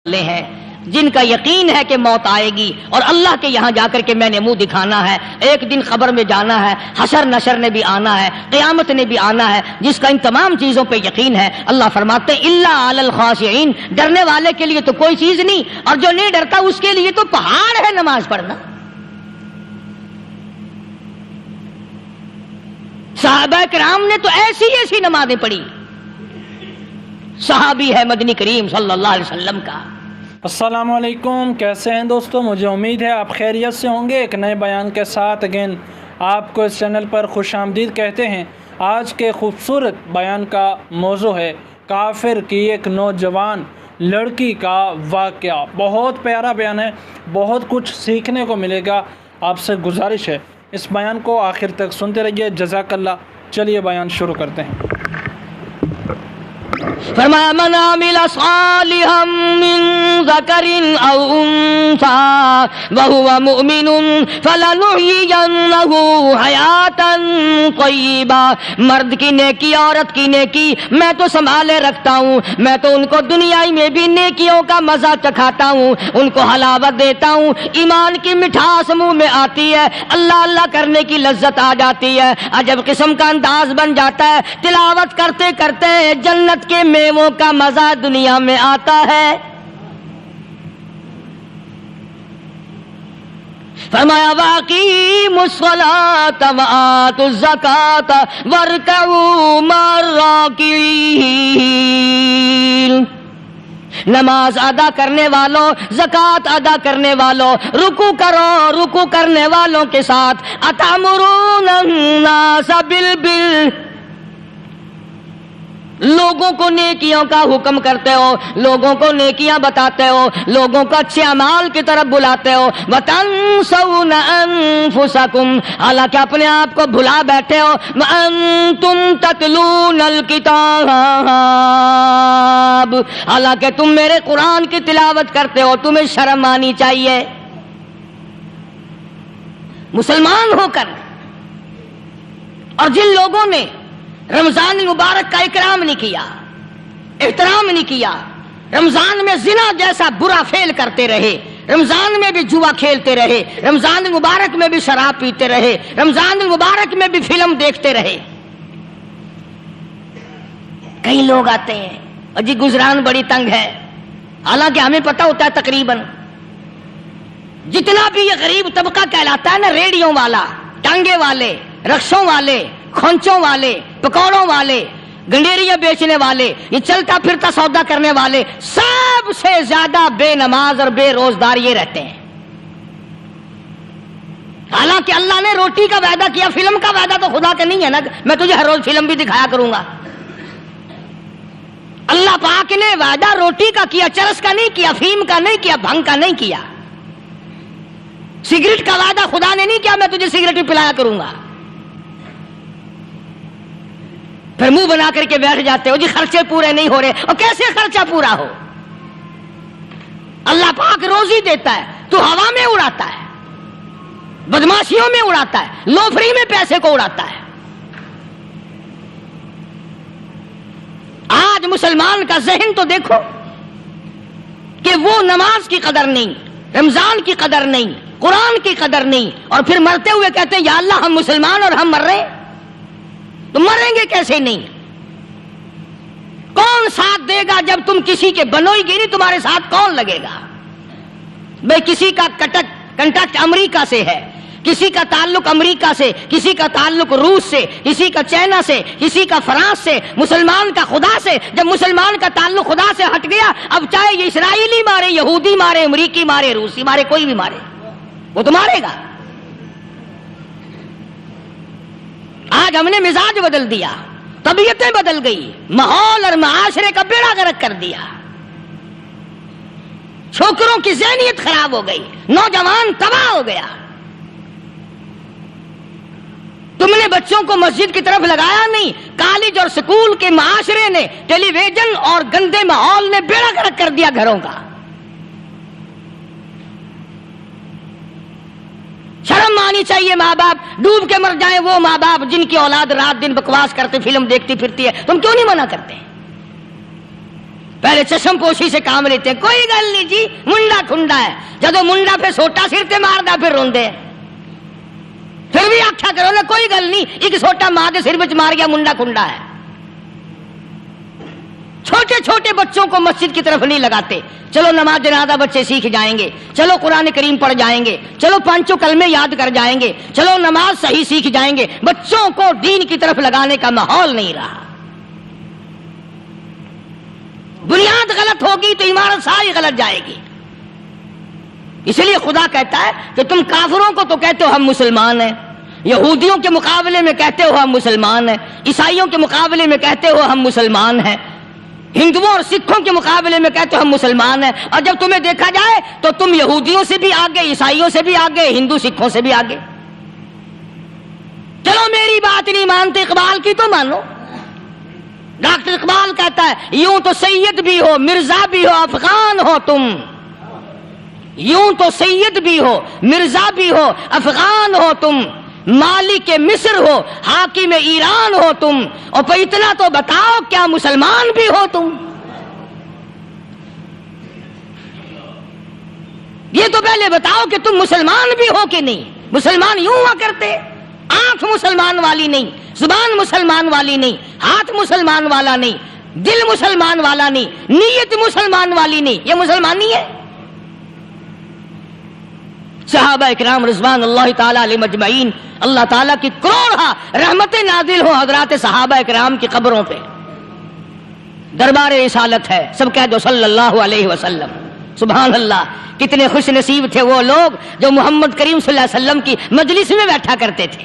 والے ہیں جن کا یقین ہے کہ موت آئے گی اور اللہ کے یہاں جا کر کے میں نے منہ دکھانا ہے، ایک دن قبر میں جانا ہے، حشر نشر نے بھی آنا ہے، قیامت نے بھی آنا ہے، جس کا ان تمام چیزوں پہ یقین ہے۔ اللہ فرماتے ہیں الا علی الخاشعین، ڈرنے والے کے لیے تو کوئی چیز نہیں، اور جو نہیں ڈرتا اس کے لیے تو پہاڑ ہے نماز پڑھنا۔ صحابہ کرام نے تو ایسی ایسی نمازیں پڑھی، صحابی ہے مدنی کریم صلی اللہ علیہ وسلم کا۔ السلام علیکم، کیسے ہیں دوستو؟ مجھے امید ہے آپ خیریت سے ہوں گے۔ ایک نئے بیان کے ساتھ اگین آپ کو اس چینل پر خوش آمدید کہتے ہیں۔ آج کے خوبصورت بیان کا موضوع ہے کافر کی ایک نوجوان لڑکی کا واقعہ۔ بہت پیارا بیان ہے، بہت کچھ سیکھنے کو ملے گا۔ آپ سے گزارش ہے اس بیان کو آخر تک سنتے رہیے، جزاک اللہ۔ چلیے بیان شروع کرتے ہیں۔ فرمایا من عمل صالحا من ذکر او انثى وهو مؤمن فلنحيينه حیاتا طیبہ۔ مرد کی نیکی، عورت کی نیکی میں تو سنبھالے رکھتا ہوں، میں تو ان کو دنیا میں بھی نیکیوں کا مزہ چکھاتا ہوں، ان کو حلاوت دیتا ہوں، ایمان کی مٹھاس منہ میں آتی ہے، اللہ اللہ کرنے کی لذت آ جاتی ہے، عجب قسم کا انداز بن جاتا ہے، تلاوت کرتے کرتے جنت کے میووں کا مزہ دنیا میں آتا ہے۔ فرمایا واقیموا الصلاۃ وآتوا الزکاۃ وارکعوا مع الراکعین۔ نماز ادا کرنے والوں، زکوٰۃ ادا کرنے والوں، رکوع کرو، رکوع کرنے والوں کے ساتھ۔ اتامرون الناس بالبر، لوگوں کو نیکیوں کا حکم کرتے ہو، لوگوں کو نیکیاں بتاتے ہو، لوگوں کو اچھے اعمال کی طرف بلاتے ہو۔ وَتَنْسَوْنَ أَنفُسَكُمْ، حالانکہ اپنے آپ کو بھلا بیٹھے ہو۔ وَأَنْتُمْ تَتْلُونَ الْكِتَابَ، حالانکہ تم میرے قرآن کی تلاوت کرتے ہو، تمہیں شرم آنی چاہیے۔ مسلمان ہو کر اور جن لوگوں نے رمضان المبارک کا اکرام نہیں کیا، احترام نہیں کیا، رمضان میں زنا جیسا برا فعل کرتے رہے، رمضان میں بھی جوا کھیلتے رہے، رمضان المبارک میں بھی شراب پیتے رہے، رمضان المبارک میں بھی فلم دیکھتے رہے۔ کئی لوگ آتے ہیں اور جی گزران بڑی تنگ ہے، حالانکہ ہمیں پتہ ہوتا ہے تقریباً جتنا بھی یہ غریب طبقہ کہلاتا ہے نا، ریڑیوں والا، ٹانگے والے، رکشوں والے، کھونچوں والے، پکوڑوں والے، گنڈیریاں بیچنے والے، یہ چلتا پھرتا سودا کرنے والے، سب سے زیادہ بے نماز اور بے روزدار یہ رہتے ہیں۔ حالانکہ اللہ نے روٹی کا وعدہ کیا، فلم کا وعدہ تو خدا کا نہیں ہے نا، میں تجھے ہر روز فلم بھی دکھایا کروں گا۔ اللہ پاک نے وعدہ روٹی کا کیا، چرس کا نہیں کیا، فیم کا نہیں کیا، بھنگ کا نہیں کیا۔ سگریٹ کا وعدہ خدا نے نہیں کیا میں تجھے سگریٹ بھی پلایا کروں گا۔ پھر منہ بنا کر کے بیٹھ جاتے ہو جی خرچے پورے نہیں ہو رہے، اور کیسے خرچہ پورا ہو؟ اللہ پاک روزی دیتا ہے، تو ہوا میں اڑاتا ہے، بدماشیوں میں اڑاتا ہے، لوفری میں پیسے کو اڑاتا ہے۔ آج مسلمان کا ذہن تو دیکھو کہ وہ نماز کی قدر نہیں، رمضان کی قدر نہیں، قرآن کی قدر نہیں، اور پھر مرتے ہوئے کہتے ہیں یا اللہ ہم مسلمان اور ہم مر رہے ہیں۔ تو مریں گے کیسے نہیں؟ کون ساتھ دے گا جب تم کسی کے بنوئی گیری، تمہارے ساتھ کون لگے گا؟ بھئی کسی کا کنٹیکٹ امریکہ سے ہے، کسی کا تعلق امریکہ سے، کسی کا تعلق روس سے، کسی کا چائنا سے، کسی کا فرانس سے، مسلمان کا خدا سے۔ جب مسلمان کا تعلق خدا سے ہٹ گیا، اب چاہے یہ اسرائیلی مارے، یہودی مارے، امریکی مارے، روسی مارے، کوئی بھی مارے، وہ تو مارے گا۔ آج ہم نے مزاج بدل دیا، طبیعتیں بدل گئی، ماحول اور معاشرے کا بیڑا غرق کر دیا، چھوکروں کی ذہنیت خراب ہو گئی، نوجوان تباہ ہو گیا۔ تم نے بچوں کو مسجد کی طرف لگایا نہیں، کالج اور سکول کے معاشرے نے، ٹیلی ویژن اور گندے ماحول نے بیڑا غرق کر دیا گھروں کا۔ شرم آنی چاہیے ماں باپ، ڈوب کے مر جائیں وہ ماں باپ جن کی اولاد رات دن بکواس کرتے فلم دیکھتی پھرتی ہے، تم کیوں نہیں منع کرتے؟ پہلے چشم پوشی سے کام لیتے، کوئی گل نہیں جی، منڈا ٹھنڈا ہے، جدو منڈا پھر سوٹا سر تے ماردا پھر روندے، پھر بھی آکھیا کرو نا کوئی گل نہیں، ایک سوٹا ماں دے سر وچ مار گیا منڈا ٹھنڈا ہے۔ چھوٹے چھوٹے بچوں کو مسجد کی طرف نہیں لگاتے، چلو نماز جنازہ بچے سیکھ جائیں گے، چلو قرآن کریم پڑھ جائیں گے، چلو پانچوں کلمے یاد کر جائیں گے، چلو نماز صحیح سیکھ جائیں گے، بچوں کو دین کی طرف لگانے کا ماحول نہیں رہا۔ بنیاد غلط ہوگی تو عمارت ساری غلط جائے گی۔ اس لیے خدا کہتا ہے کہ تم کافروں کو تو کہتے ہو ہم مسلمان ہیں، یہودیوں کے مقابلے میں کہتے ہو ہم مسلمان ہیں، عیسائیوں کے مقابلے میں کہتے ہو ہم مسلمان ہیں، ہندوؤں اور سکھوں کے مقابلے میں کہتے ہو ہم مسلمان ہیں، اور جب تمہیں دیکھا جائے تو تم یہودیوں سے بھی آگے، عیسائیوں سے بھی آگے، ہندو سکھوں سے بھی آگے۔ چلو میری بات نہیں مانتے، اقبال کی تو مانو۔ ڈاکٹر اقبال کہتا ہے یوں تو سید بھی ہو، مرزا بھی ہو، افغان ہو تم، یوں تو سید بھی ہو، مرزا بھی ہو، افغان ہو تم، مالک مصر ہو، حاکم ایران ہو تم، اور پھر اتنا تو بتاؤ کیا مسلمان بھی ہو تم؟ یہ تو پہلے بتاؤ کہ تم مسلمان بھی ہو کہ نہیں۔ مسلمان یوں ہوا کرتے، آنکھ مسلمان والی نہیں، زبان مسلمان والی نہیں، ہاتھ مسلمان والا نہیں، دل مسلمان والا نہیں، نیت مسلمان والی نہیں، یہ مسلمان نہیں ہے۔ صحابہ اکرام رضوان اللہ تعالی علیہ مجمعین، اللہ تعالیٰ کی کروڑہ رحمتیں نازل ہو حضرات صحابہ اکرام کی قبروں پہ۔ دربار رسالت ہے، سب کہہ دو صلی اللہ علیہ وسلم۔ سبحان اللہ، کتنے خوش نصیب تھے وہ لوگ جو محمد کریم صلی اللہ علیہ وسلم کی مجلس میں بیٹھا کرتے تھے،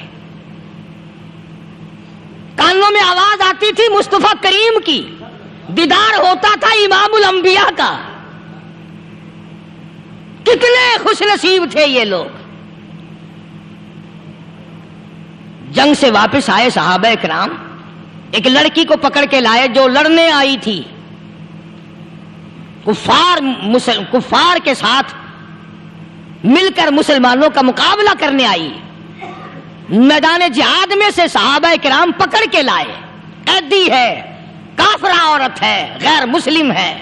کانوں میں آواز آتی تھی مصطفیٰ کریم کی، دیدار ہوتا تھا امام الانبیاء کا۔ کتنے خوش نصیب تھے یہ لوگ۔ جنگ سے واپس آئے صحابہ کرام، ایک لڑکی کو پکڑ کے لائے جو لڑنے آئی تھی، کفار کے ساتھ مل کر مسلمانوں کا مقابلہ کرنے آئی۔ میدان جہاد میں سے صحابہ کرام پکڑ کے لائے، قیدی ہے، کافرہ عورت ہے، غیر مسلم ہے،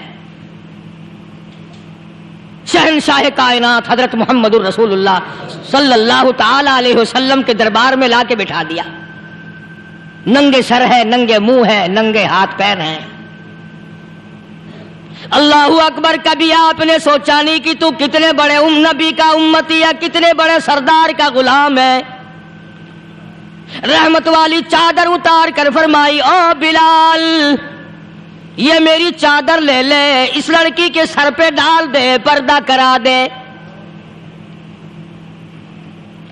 شہنشاہ کائنات حضرت محمد الرسول اللہ صلی اللہ تعالی علیہ وسلم کے دربار میں لا کے بٹھا دیا۔ ننگے سر ہے، ننگے منہ ہے، ننگے ہاتھ پیر ہیں۔ اللہ اکبر، کبھی آپ نے سوچا نہیں کہ تو کتنے بڑے نبی کا امتی ہے، کتنے بڑے سردار کا غلام ہے؟ رحمت والی چادر اتار کر فرمائی او بلال، یہ میری چادر لے لے، اس لڑکی کے سر پہ ڈال دے، پردہ کرا دے۔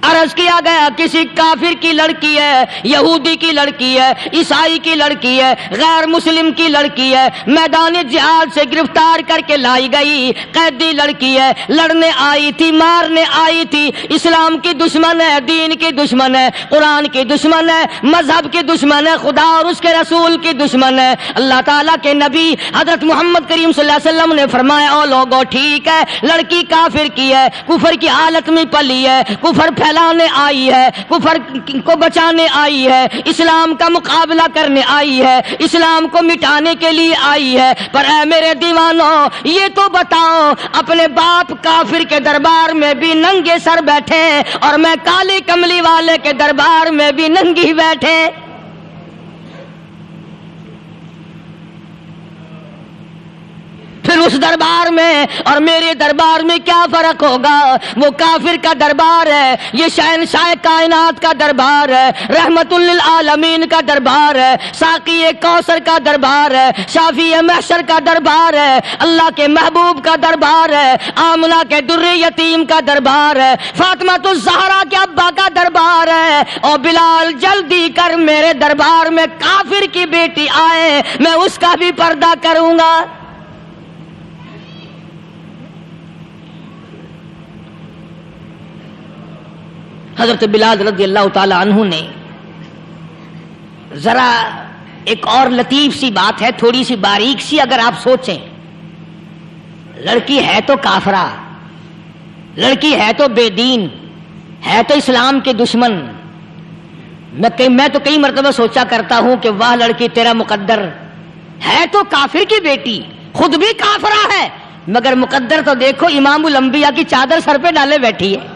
عرض کیا گیا کسی کافر کی لڑکی ہے، یہودی کی لڑکی ہے، عیسائی کی لڑکی ہے، غیر مسلم کی لڑکی ہے، میدان جہاد سے گرفتار کر کے لائی گئی، قیدی لڑکی ہے، لڑنے آئی تھی، مارنے آئی تھی، اسلام کی دشمن ہے، دین کی دشمن ہے، قرآن کی دشمن ہے، مذہب کی دشمن ہے، خدا اور اس کے رسول کی دشمن ہے۔ اللہ تعالیٰ کے نبی حضرت محمد کریم صلی اللہ علیہ وسلم نے فرمایا او لوگو ٹھیک ہے، لڑکی کافر کی ہے، کفر کی حالت میں پلی ہے، کفر پھیلانے آئی ہے، کفر کو بچانے آئی ہے، اسلام کا مقابلہ کرنے آئی ہے، اسلام کو مٹانے کے لیے آئی ہے، پر اے میرے دیوانوں یہ تو بتاؤ، اپنے باپ کافر کے دربار میں بھی ننگے سر بیٹھے اور میں کالی کملی والے کے دربار میں بھی ننگی بیٹھے، پھر اس دربار میں اور میرے دربار میں کیا فرق ہوگا؟ وہ کافر کا دربار ہے، یہ شہنشاہ کائنات کا دربار ہے، رحمت للعالمین کا دربار ہے، ساقی کوثر کا دربار ہے، شافی محشر کا دربار ہے، اللہ کے محبوب کا دربار ہے، آمنہ کے در یتیم کا دربار ہے، فاطمہ الزہرا کے ابا کا دربار ہے۔ اور بلال جلدی کر، میرے دربار میں کافر کی بیٹی آئے، میں اس کا بھی پردہ کروں گا۔ حضرت بلال رضی اللہ تعالی عنہ نے ذرا ایک اور لطیف سی بات ہے، تھوڑی سی باریک سی، اگر آپ سوچیں، لڑکی ہے تو کافرہ، لڑکی ہے تو بے دین، ہے تو اسلام کے دشمن، میں تو کئی مرتبہ سوچا کرتا ہوں کہ واہ لڑکی تیرا مقدر، ہے تو کافر کی بیٹی، خود بھی کافرہ ہے، مگر مقدر تو دیکھو، امام الانبیاء کی چادر سر پہ ڈالے بیٹھی ہے۔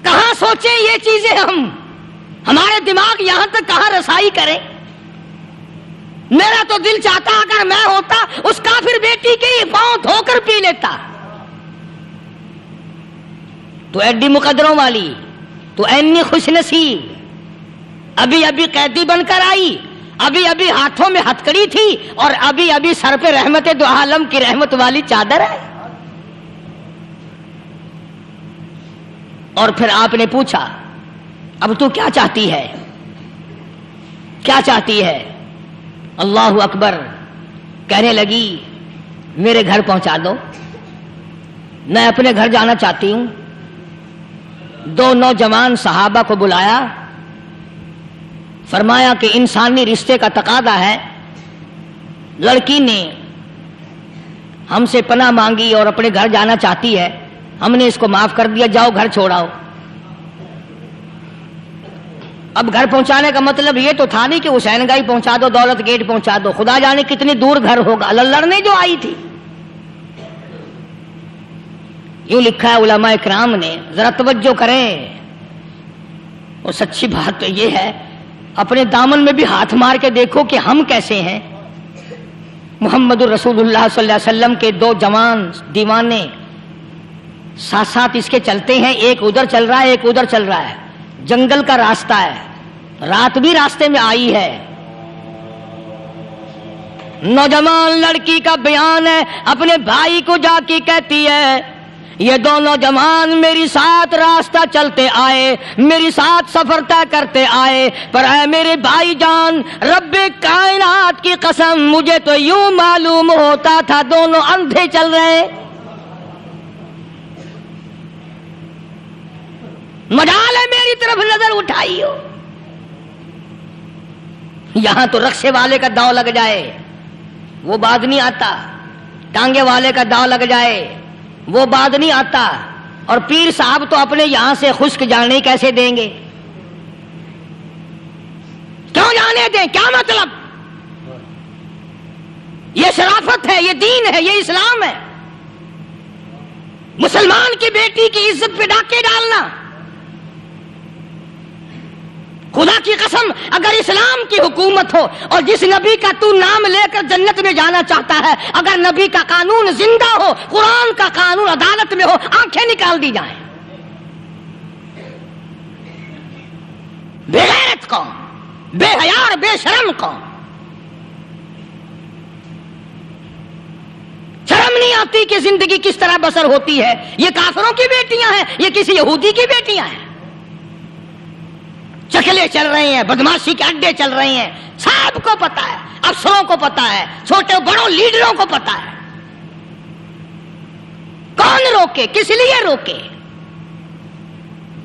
کہاں سوچیں یہ چیزیں ہم، ہمارے دماغ یہاں تک کہاں رسائی کریں؟ میرا تو دل چاہتا اگر میں ہوتا اس کافر بیٹی کی پاؤں دھو کر پی لیتا۔ تو ایڈی مقدروں والی، تو اینی خوش نصیب، ابھی ابھی قیدی بن کر آئی، ابھی ابھی ہاتھوں میں ہتکڑی تھی، اور ابھی ابھی سر پہ رحمت دو عالم کی رحمت والی چادر ہے۔ اور پھر آپ نے پوچھا اب تو کیا چاہتی ہے، کیا چاہتی ہے؟ اللہ اکبر، کہنے لگی میرے گھر پہنچا دو، میں اپنے گھر جانا چاہتی ہوں۔ دو نوجوان صحابہ کو بلایا، فرمایا کہ انسانی رشتے کا تقاضا ہے، لڑکی نے ہم سے پناہ مانگی اور اپنے گھر جانا چاہتی ہے، ہم نے اس کو معاف کر دیا، جاؤ گھر چھوڑاؤ۔ اب گھر پہنچانے کا مطلب یہ تو تھا نہیں کہ حسین گائی پہنچا دو، دولت گیٹ پہنچا دو، خدا جانے کتنی دور گھر ہوگا، لڑنے جو آئی تھی۔ یوں لکھا ہے علماء اکرام نے، ذرا توجہ کریں، اور سچی بات تو یہ ہے اپنے دامن میں بھی ہاتھ مار کے دیکھو کہ ہم کیسے ہیں۔ محمد الرسول اللہ صلی اللہ علیہ وسلم کے دو جوان دیوانے ساتھ ساتھ اس کے چلتے ہیں، ایک ادھر چل رہا ہے ایک ادھر چل رہا ہے، جنگل کا راستہ ہے، رات بھی راستے میں آئی ہے۔ نوجوان لڑکی کا بیان ہے، اپنے بھائی کو جا کے کہتی ہے یہ دونوں جوان میری ساتھ راستہ چلتے آئے، میری ساتھ سفر طے کرتے آئے، پر اے میرے بھائی جان، رب کائنات کی قسم مجھے تو یوں معلوم ہوتا تھا دونوں اندھے چل رہے، مجال ہے میری طرف نظر اٹھائی ہو۔ یہاں تو رکشے والے کا داؤ لگ جائے وہ بعد نہیں آتا، ٹانگے والے کا داؤ لگ جائے وہ بعد نہیں آتا، اور پیر صاحب تو اپنے یہاں سے خشک جانے کیسے دیں گے؟ کیوں جانے دیں؟ کیا مطلب؟ یہ شرافت ہے، یہ دین ہے، یہ اسلام ہے۔ مسلمان کی بیٹی کی عزت پہ ڈاکے ڈالنا، خدا کی قسم اگر اسلام کی حکومت ہو اور جس نبی کا تو نام لے کر جنت میں جانا چاہتا ہے، اگر نبی کا قانون زندہ ہو، قرآن کا قانون عدالت میں ہو، آنکھیں نکال دی جائیں۔ بے غیرت قوم، بے حیا اور بے شرم قوم، شرم نہیں آتی کہ زندگی کس طرح بسر ہوتی ہے۔ یہ کافروں کی بیٹیاں ہیں، یہ کسی یہودی کی بیٹیاں ہیں، چکلے چل رہے ہیں، بدماشی کے اڈے چل رہے ہیں، سب کو پتا ہے، افسروں کو پتا ہے، چھوٹے بڑوں لیڈروں کو پتا ہے۔ کون روکے؟ کس لیے روکے؟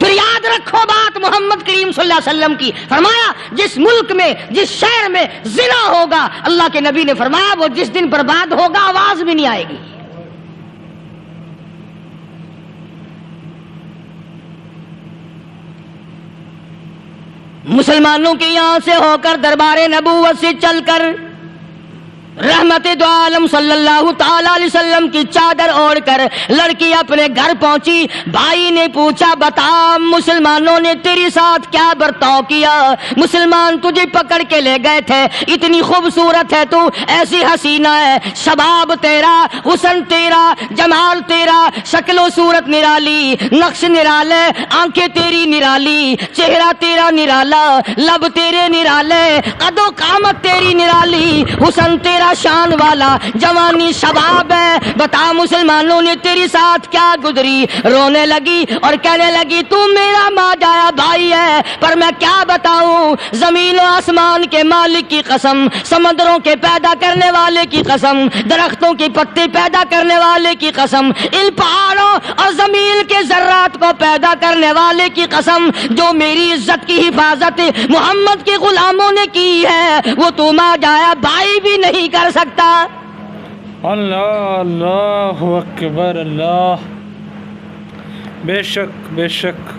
پھر یاد رکھو بات محمد کریم صلی اللہ علیہ وسلم کی، فرمایا جس ملک میں جس شہر میں زنا ہوگا، اللہ کے نبی نے فرمایا وہ جس دن برباد ہوگا آواز بھی نہیں آئے گی۔ مسلمانوں کے یہاں سے ہو کر دربار نبوت سے چل کر رحمت دو عالم صلی اللہ تعالی علیہ وسلم کی چادر اوڑھ کر لڑکی اپنے گھر پہنچی۔ بھائی نے پوچھا بتا مسلمانوں نے تیری ساتھ کیا برتاؤ کیا؟ مسلمان تجھے پکڑ کے لے گئے تھے، اتنی خوبصورت ہے تو، ایسی حسینہ ہے، شباب تیرا، حسن تیرا، جمال تیرا، شکل و صورت نرالی، نقش نرالے، آنکھیں تیری نرالی، چہرہ تیرا نرالا، لب تیرے نرالے، قد و قامت تیری نرالی، حسن تیرا شان والا، جوانی شباب ہے، بتا مسلمانوں نے تیری ساتھ کیا گزری؟ رونے لگی اور کہنے لگی تو میرا ماں جایا بھائی ہے، پر میں کیا بتاؤں، زمین و آسمان کے مالک کی قسم، سمندروں کے پیدا کرنے والے کی قسم، درختوں کی پتے پیدا کرنے والے کی قسم، ان پہاڑوں اور زمین کے ذرات کو پیدا کرنے والے کی قسم، جو میری عزت کی حفاظت محمد کے غلاموں نے کی ہے، وہ تو ماں جایا بھائی بھی نہیں کر سکتا۔ اللہ اللہ اکبر، اللہ، بے شک بے شک،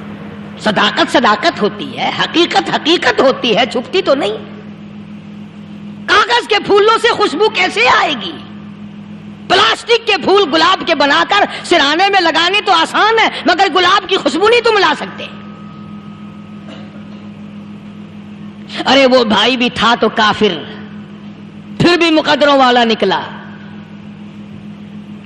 صداقت صداقت ہوتی ہے، حقیقت حقیقت ہوتی ہے، چھپتی تو نہیں۔ کاغذ کے پھولوں سے خوشبو کیسے آئے گی؟ پلاسٹک کے پھول گلاب کے بنا کر سرانے میں لگانے تو آسان ہے، مگر گلاب کی خوشبو نہیں تم لا سکتے۔ ارے وہ بھائی بھی تھا تو کافر، پھر بھی مقدروں والا نکلا۔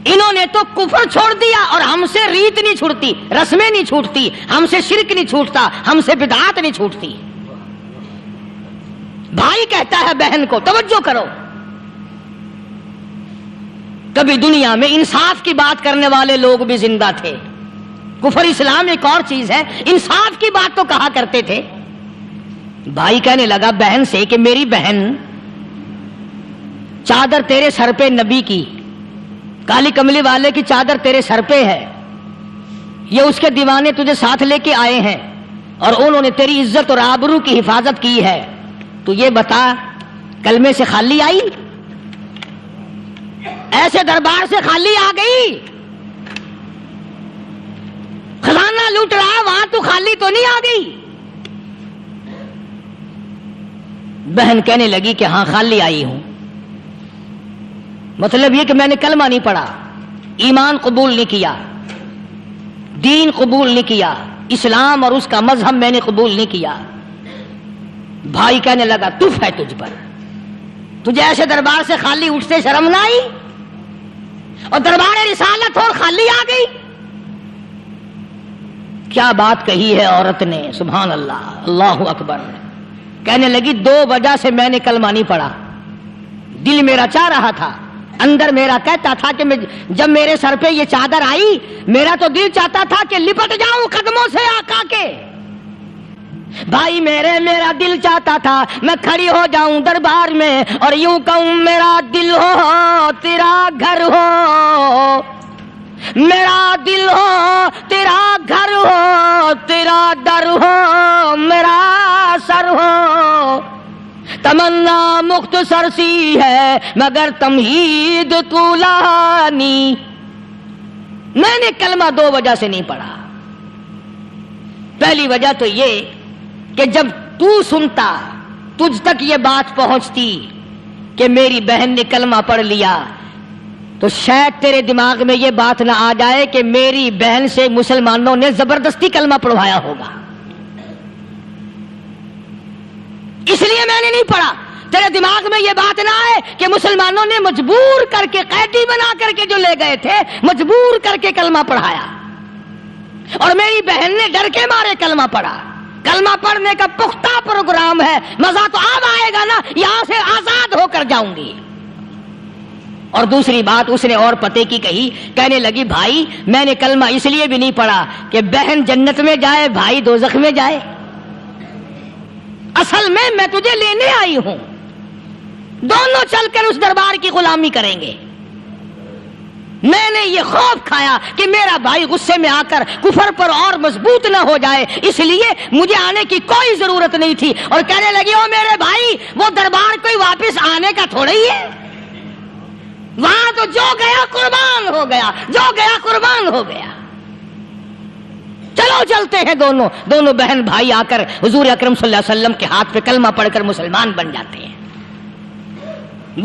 انہوں نے تو کفر چھوڑ دیا، اور ہم سے ریت نہیں چھوٹتی، رسمیں نہیں چھوٹتی، ہم سے شرک نہیں چھوٹتا، ہم سے بدعات نہیں چھوٹتی۔ بھائی کہتا ہے بہن کو، توجہ کرو، کبھی دنیا میں انصاف کی بات کرنے والے لوگ بھی زندہ تھے۔ کفر اسلام ایک اور چیز ہے، انصاف کی بات تو کہا کرتے تھے۔ بھائی کہنے لگا بہن سے کہ میری بہن، چادر تیرے سر پہ نبی کی، کالی کملی والے کی چادر تیرے سر پہ ہے، یہ اس کے دیوانے تجھے ساتھ لے کے آئے ہیں اور انہوں نے تیری عزت اور آبرو کی حفاظت کی ہے، تو یہ بتا کلمے سے خالی آئی؟ ایسے دربار سے خالی آ گئی؟ خزانہ لوٹ رہا ہے وہاں تو خالی تو نہیں آ گئی؟ بہن کہنے لگی کہ ہاں خالی آئی ہوں، مطلب یہ کہ میں نے کلمہ نہیں پڑھا، ایمان قبول نہیں کیا، دین قبول نہیں کیا، اسلام اور اس کا مذہب میں نے قبول نہیں کیا۔ بھائی کہنے لگا تف ہے تجھ پر، تجھے ایسے دربار سے خالی اٹھتے شرم نہ آئی؟ اور دربار رسالت اور خالی آ گئی؟ کیا بات کہی ہے عورت نے، سبحان اللہ، اللہ اکبر۔ کہنے لگی دو وجہ سے میں نے کلمہ نہیں پڑھا، دل میرا چاہ رہا تھا، اندر میرا کہتا تھا کہ جب میرے سر پہ یہ چادر آئی، میرا تو دل چاہتا تھا کہ لپٹ جاؤں قدموں سے آقا کے۔ بھائی میرا دل چاہتا تھا میں کھڑی ہو جاؤں دربار میں اور یوں کہوں میرا دل ہو تیرا گھر ہو، میرا دل ہو تیرا گھر ہو، تیرا در ہو میرا سر ہو۔ تمنا مختصر سی ہے مگر تمہید طولانی۔ میں نے کلمہ دو وجہ سے نہیں پڑھا۔ پہلی وجہ تو یہ کہ جب تو سنتا، تجھ تک یہ بات پہنچتی کہ میری بہن نے کلمہ پڑھ لیا، تو شاید تیرے دماغ میں یہ بات نہ آ جائے کہ میری بہن سے مسلمانوں نے زبردستی کلمہ پڑھوایا ہوگا، اس لیے میں نے نہیں پڑھا۔ تیرے دماغ میں یہ بات نہ آئے کہ مسلمانوں نے مجبور کر کے، قیدی بنا کر کے جو لے گئے تھے، مجبور کر کے کلمہ پڑھایا، اور میری بہن نے ڈر کے مارے کلمہ پڑھا۔ کلمہ پڑھنے کا پختہ پروگرام ہے، مزہ تو اب آئے گا نا، یہاں سے آزاد ہو کر جاؤں گی۔ اور دوسری بات اس نے اور پتے کی کہی، کہنے لگی بھائی میں نے کلمہ اس لیے بھی نہیں پڑھا کہ بہن جنت میں جائے بھائی دوزخ میں جائے، اصل میں تجھے لینے آئی ہوں، دونوں چل کر اس دربار کی غلامی کریں گے۔ میں نے یہ خوف کھایا کہ میرا بھائی غصے میں آ کر کفر پر اور مضبوط نہ ہو جائے، اس لیے مجھے آنے کی کوئی ضرورت نہیں تھی۔ اور کہنے لگی او میرے بھائی، وہ دربار کوئی واپس آنے کا تھوڑا ہی ہے، وہاں تو جو گیا قربان ہو گیا، جو گیا قربان ہو گیا۔ چلو چلتے ہیں، دونوں بہن بھائی آ کر حضور اکرم صلی اللہ علیہ وسلم کے ہاتھ پہ کلمہ پڑھ کر مسلمان بن جاتے ہیں۔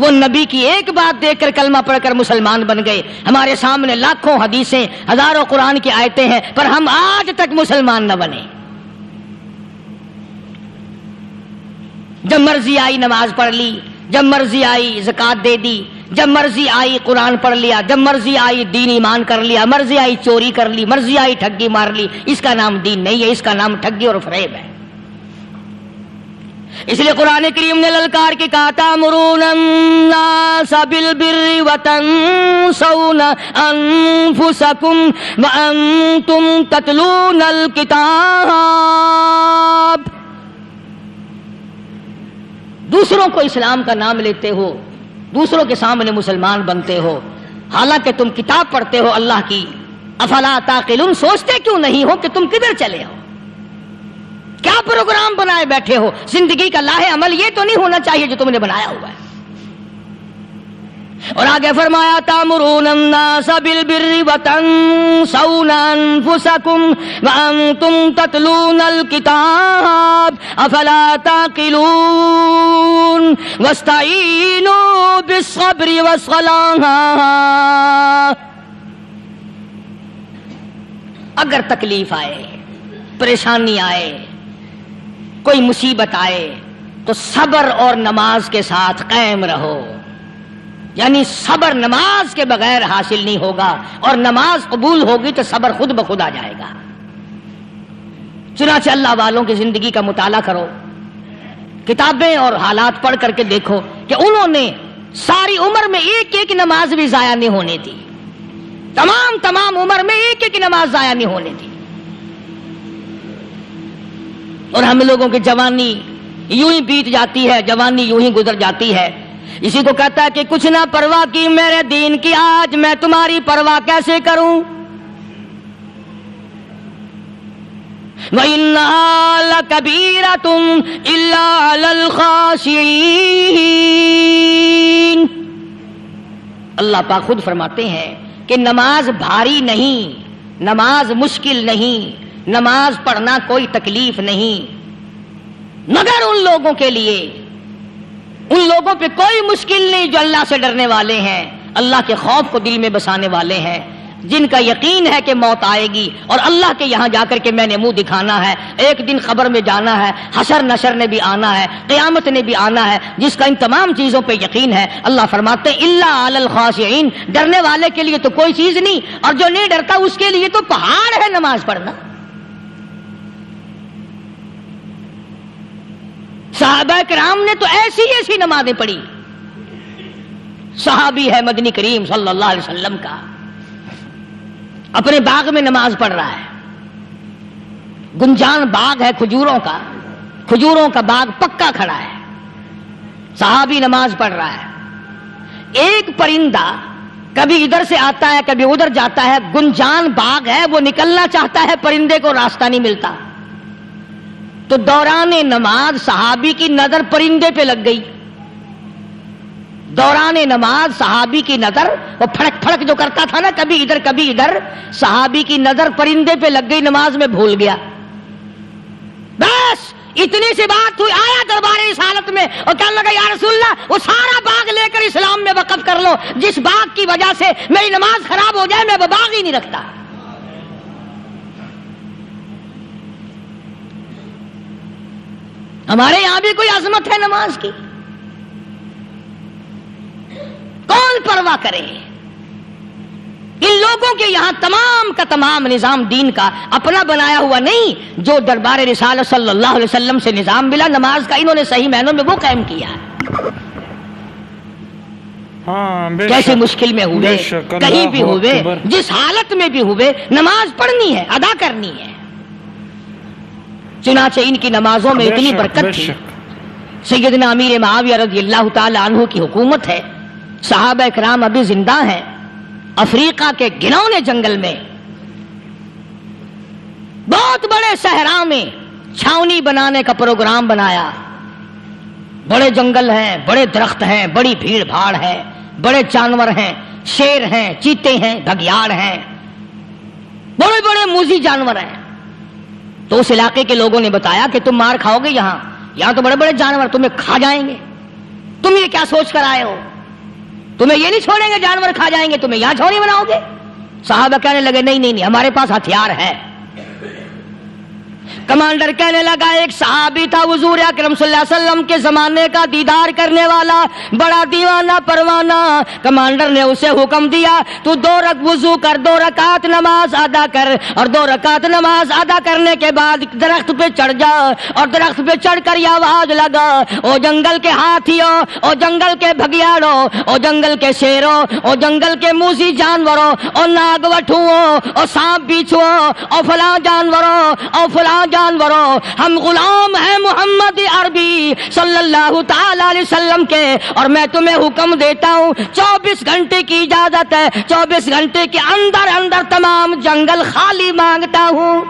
وہ نبی کی ایک بات دیکھ کر کلمہ پڑھ کر مسلمان بن گئے۔ ہمارے سامنے لاکھوں حدیثیں، ہزاروں قرآن کی آیتیں ہیں، پر ہم آج تک مسلمان نہ بنے۔ جب مرضی آئی نماز پڑھ لی، جب مرضی آئی زکوٰۃ دے دی، جب مرضی آئی قرآن پڑھ لیا، جب مرضی آئی دین ایمان کر لیا، مرضی آئی چوری کر لی، مرضی آئی ٹھگی مار لی۔ اس کا نام دین نہیں ہے، اس کا نام ٹھگی اور فریب ہے۔ اس لیے قرآن کریم نے للکار کے کہا تَأْمُرُونَ النَّاسَ بِالْبِرِّ وَتَنْسَوْنَ أَنفُسَكُمْ وَأَنْتُمْ تَتْلُونَ الْكِتَابَ۔ دوسروں کو اسلام کا نام لیتے ہو، دوسروں کے سامنے مسلمان بنتے ہو، حالانکہ تم کتاب پڑھتے ہو اللہ کی۔ افلا تعقلون، سوچتے کیوں نہیں ہو کہ تم کدھر چلے ہو؟ کیا پروگرام بنائے بیٹھے ہو؟ زندگی کا لاہ عمل یہ تو نہیں ہونا چاہیے جو تم نے بنایا ہوا ہے۔ اور آگے فرمایا تامرون الناس بالبر وتنسون انفسکم وانتم تتلون الکتاب افلا تعقلون واستعینوا بالصبر والصلاة. اگر تکلیف آئے، پریشانی آئے، کوئی مصیبت آئے تو صبر اور نماز کے ساتھ قائم رہو. یعنی صبر نماز کے بغیر حاصل نہیں ہوگا، اور نماز قبول ہوگی تو صبر خود بخود آ جائے گا. چنانچہ اللہ والوں کی زندگی کا مطالعہ کرو، کتابیں اور حالات پڑھ کر کے دیکھو کہ انہوں نے ساری عمر میں ایک ایک نماز بھی ضائع نہیں ہونے دی. تمام عمر میں ایک ایک نماز ضائع نہیں ہونے دی. اور ہم لوگوں کی جوانی یوں ہی بیت جاتی ہے، جوانی یوں ہی گزر جاتی ہے. اسی کو کہتا ہے کہ کچھ نہ پرواہ کی میرے دین کی، آج میں تمہاری پرواہ کیسے کروں. وَإِنَّهَا لَكَبِيرَةٌ إِلَّا عَلَى الْخَاشِعِينَ. اللہ پاک خود فرماتے ہیں کہ نماز بھاری نہیں، نماز مشکل نہیں، نماز پڑھنا کوئی تکلیف نہیں، مگر ان لوگوں کے لیے، ان لوگوں پہ کوئی مشکل نہیں جو اللہ سے ڈرنے والے ہیں، اللہ کے خوف کو دل میں بسانے والے ہیں، جن کا یقین ہے کہ موت آئے گی اور اللہ کے یہاں جا کر کے میں نے منہ دکھانا ہے، ایک دن خبر میں جانا ہے، حشر نشر نے بھی آنا ہے، قیامت نے بھی آنا ہے، جس کا ان تمام چیزوں پہ یقین ہے. اللہ فرماتے ہیں الا علی الخاشعین. ڈرنے والے کے لیے تو کوئی چیز نہیں، اور جو نہیں ڈرتا اس کے لیے تو پہاڑ ہے نماز پڑھنا. صحابہ کرام نے تو ایسی ایسی نمازیں پڑھی. صحابی ہے مدنی کریم صلی اللہ علیہ وسلم کا، اپنے باغ میں نماز پڑھ رہا ہے. گنجان باغ ہے کھجوروں کا، کھجوروں کا باغ پکا کھڑا ہے، صحابی نماز پڑھ رہا ہے. ایک پرندہ کبھی ادھر سے آتا ہے کبھی ادھر جاتا ہے، گنجان باغ ہے، وہ نکلنا چاہتا ہے، پرندے کو راستہ نہیں ملتا. تو دوران نماز صحابی کی نظر پرندے پہ لگ گئی. دوران نماز صحابی کی نظر، وہ پھڑک پھڑک جو کرتا تھا نا، کبھی ادھر کبھی ادھر، صحابی کی نظر پرندے پہ لگ گئی، نماز میں بھول گیا. بس اتنی سی بات ہوئی، آیا دربار رسالت میں اور کہنے لگا یا رسول اللہ وہ سارا باغ لے کر اسلام میں وقف کر لو، جس باغ کی وجہ سے میری نماز خراب ہو جائے میں وہ باغ ہی نہیں رکھتا. ہمارے یہاں بھی کوئی عظمت ہے نماز کی؟ کون پرواہ کرے؟ ان لوگوں کے یہاں تمام کا تمام نظام دین کا اپنا بنایا ہوا نہیں، جو دربار رسالت صلی اللہ علیہ وسلم سے نظام ملا نماز کا، انہوں نے صحیح معنوں میں وہ قائم کیا. کیسے مشکل میں ہوئے، کہیں بھی ہوئے، جس حالت میں بھی ہوئے، نماز پڑھنی ہے، ادا کرنی ہے. چنانچہ ان کی نمازوں میں اتنی برکت تھی. سیدنا امیر معاویہ رضی اللہ تعالی عنہ کی حکومت ہے، صحابہ کرام ابھی زندہ ہیں. افریقہ کے گھنونے جنگل میں، بہت بڑے صحرا میں چھاونی بنانے کا پروگرام بنایا. بڑے جنگل ہیں، بڑے درخت ہیں، بڑی بھیڑ بھاڑ ہے، بڑے جانور ہیں، شیر ہیں، چیتے ہیں، گھگیاڑ ہیں، بڑے بڑے موذی جانور ہیں. تو اس علاقے کے لوگوں نے بتایا کہ تم مار کھاؤ گے، یہاں تو بڑے بڑے جانور تمہیں کھا جائیں گے. تم یہ کیا سوچ کر آئے ہو؟ تمہیں یہ نہیں چھوڑیں گے، جانور کھا جائیں گے، تمہیں یہاں چھوڑی بناؤ گے؟ صحابہ کہنے لگے نہیں، ہمارے پاس ہتھیار ہے. کمانڈر کہنے لگا، ایک صحابی تھا حضور اکرم صلی اللہ علیہ وسلم کے زمانے کا دیدار کرنے والا، بڑا دیوانہ پروانہ. کمانڈر نے اسے حکم دیا تو 2 وضو کر، 2 رکعت نماز ادا کر، اور 2 رکعت نماز ادا کرنے کے بعد درخت پہ چڑھ جا، اور درخت پہ چڑھ کر یہ آواز لگا، او جنگل کے ہاتھیوں، او جنگل کے بھگیاڑوں، او جنگل کے شیروں، او جنگل کے موذی جانوروں، او ناگ وٹھوؤں، او سانپ بیچھوؤں، او فلاں جانوروں، او فلاں جانوروں، ہم غلام ہیں محمد عربی صلی اللہ تعالی علیہ وسلم کے، اور میں تمہیں حکم دیتا ہوں 24 گھنٹے کی اجازت ہے، 24 گھنٹے کے اندر اندر تمام جنگل خالی مانگتا ہوں.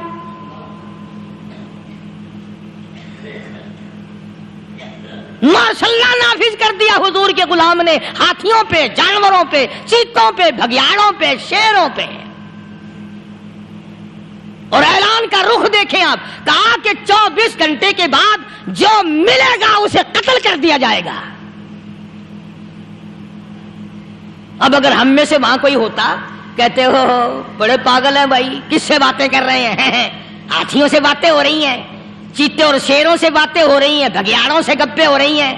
ماشاء اللہ نافذ کر دیا حضور کے غلام نے، ہاتھیوں پہ، جانوروں پہ، چیتوں پہ، بھگیاڑوں پہ، شیروں پہ۔ اور اعلان کا رخ دیکھیں آپ، کہا کہ 24 گھنٹے کے بعد جو ملے گا اسے قتل کر دیا جائے گا۔ اب اگر ہم میں سے وہاں کوئی ہوتا، کہتے ہو بڑے پاگل ہیں بھائی، کس سے باتیں کر رہے ہیں؟ ہاتھیوں سے باتیں ہو رہی ہیں، چیتے اور شیروں سے باتیں ہو رہی ہیں، بھگیاڑوں سے گپیں ہو رہی ہیں،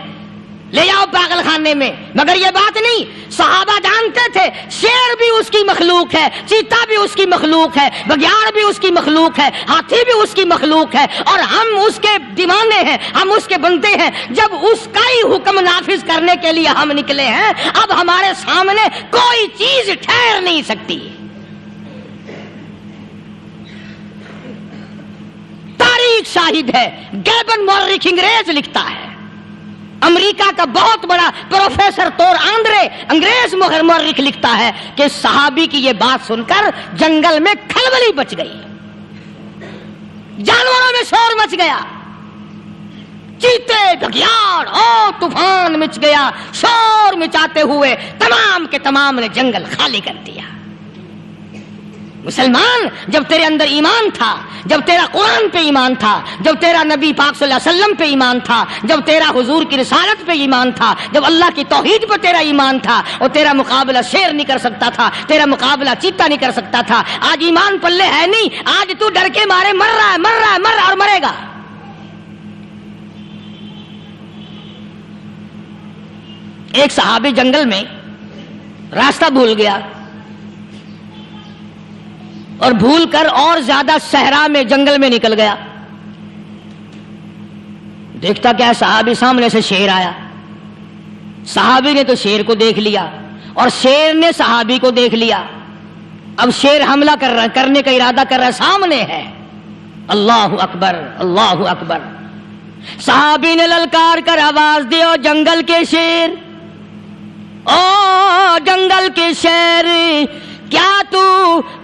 لے جاؤ پاگل خانے میں۔ مگر یہ بات نہیں، صحابہ جانتے تھے شیر بھی اس کی مخلوق ہے، چیتا بھی اس کی مخلوق ہے، بھگیاڑ بھی اس کی مخلوق ہے، ہاتھی بھی اس کی مخلوق ہے، اور ہم اس کے دیوانے ہیں، ہم اس کے بندے ہیں۔ جب اس کا ہی حکم نافذ کرنے کے لیے ہم نکلے ہیں، اب ہمارے سامنے کوئی چیز ٹھہر نہیں سکتی۔ تاریخ شاہد ہے، گیبن مورخ انگریز لکھتا ہے، امریکہ کا بہت بڑا پروفیسر تور آندرے انگریز مورخ لکھتا ہے کہ صحابی کی یہ بات سن کر جنگل میں کھلبلی بچ گئی، جانوروں میں شور مچ گیا، چیتے، بھگیاڑ اور طوفان مچ گیا، شور مچاتے ہوئے تمام کے تمام نے جنگل خالی کر دیا۔ مسلمان، جب تیرے اندر ایمان تھا، جب تیرا قرآن پہ ایمان تھا، جب تیرا نبی پاک صلی اللہ علیہ وسلم پہ ایمان تھا، جب تیرا حضور کی رسالت پہ ایمان تھا، جب اللہ کی توحید پہ تیرا ایمان تھا، اور تیرا مقابلہ شیر نہیں کر سکتا تھا، تیرا مقابلہ چیتا نہیں کر سکتا تھا۔ آج ایمان پلے ہے نہیں، آج تو ڈر کے مارے مر رہا ہے، مر رہا ہے، مر رہا ہے اور مرے گا۔ ایک صحابی جنگل میں راستہ بھول گیا، اور بھول کر اور زیادہ صحرا میں جنگل میں نکل گیا۔ دیکھتا کیا، صحابی سامنے سے شیر آیا، صحابی نے تو شیر کو دیکھ لیا اور شیر نے صحابی کو دیکھ لیا۔ اب شیر حملہ کرنے کا ارادہ کر رہا ہے، سامنے ہے۔ اللہ اکبر، اللہ اکبر۔ صحابی نے للکار کر آواز دی، او جنگل کے شیر، او جنگل کے شیر، کیا تو